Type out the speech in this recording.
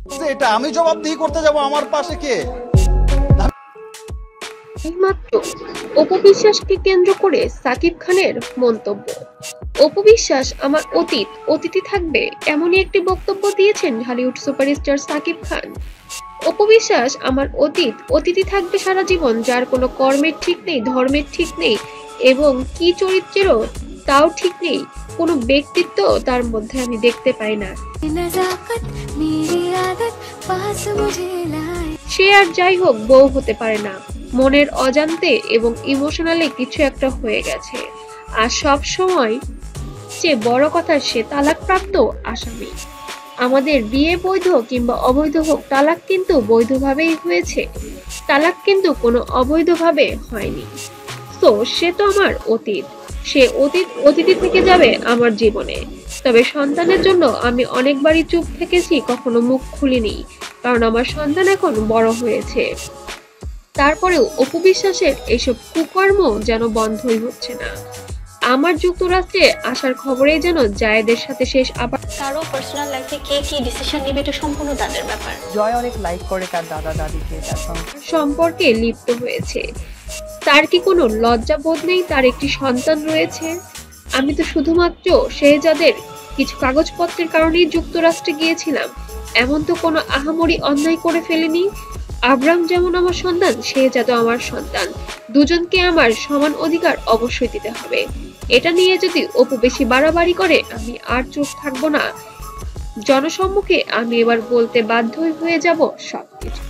এটা আমি জবাবদিহি করতে যাব, আমার পাশে কে? এইমাত্র অপু বিশ্বাসকে কেন্দ্র করে সাকিব খানের মন্তব্য। অপু বিশ্বাস আমার অতীত অতীতই থাকবে, এমনই একটি বক্তব্য দিয়েছেন হলিউড সুপারস্টার সাকিব খান। অপু বিশ্বাস আমার অতীত অতীতই থাকবে সারা জীবন, যার কোনো কর্মের ঠিক নেই, ধর্মের ঠিক নেই এবং কি চরিত্রেরও তাও ঠিক নেই, কোনো ব্যক্তিত্ব তার মধ্যে আমি দেখতে পাই না। সে আর যাই হোক বউ হতে পারে না, মনের অজান্তে এবং ইমোশনালি কিছু একটা হয়ে গেছে। আর সব সময় যে বড় কথা, সে তালাকপ্রাপ্ত আসামি। আমাদের বিয়ে বৈধ কিংবা অবৈধ হোক, তালাক কিন্তু বৈধভাবেই হয়েছে, তালাক কিন্তু কোনো অবৈধভাবে হয়নি। তো সে তো আমার অতীত, সে অতীত অতীতই থেকে যাবে আমার জীবনে। তবে সন্তানের জন্য আমি অনেকবারই চুপ থেকেছি, কখনো মুখ খুলিনি, কারণ আমার সন্তান এখন বড় হয়েছে। তারপরেও অপু বিশ্বাসের এসব কুকর্ম যেন বন্ধই হচ্ছে না। আমার যুক্তরাষ্ট্রে আসার খবরেই যেন জায়েদের সাথে শেষ। আবার কারো পার্সোনাল লাইফে কে কি ডিসিশন নেবে এটা সম্পূর্ণ তাদের ব্যাপার। জয় অনেক লাইক করে তার দাদা দাদিকে, তার সম্পর্কে লিপ্ত হয়েছে। তার কি কোনো লজ্জা বোধ নেই? তার একটি সন্তান রয়েছে। আমি তো শুধুমাত্র শেহজাদের কিছু কাগজপত্রের কারণেই যুক্তরাষ্ট্রে গিয়েছিলাম, এমন তো কোনো আহামরি অন্যায় করে ফেলিনি। আব্রাম যেমন আমার সন্তান, শেহজাদও আমার সন্তান, দুজনকে আমার সমান অধিকার অবশ্যই দিতে হবে। এটা নিয়ে যদি অপু বেশি বাড়াবাড়ি করে, আমি আর চুপ থাকবো না। জনসম্মুখে আমি এবার বলতে বাধ্য হয়ে যাব সবকিছু।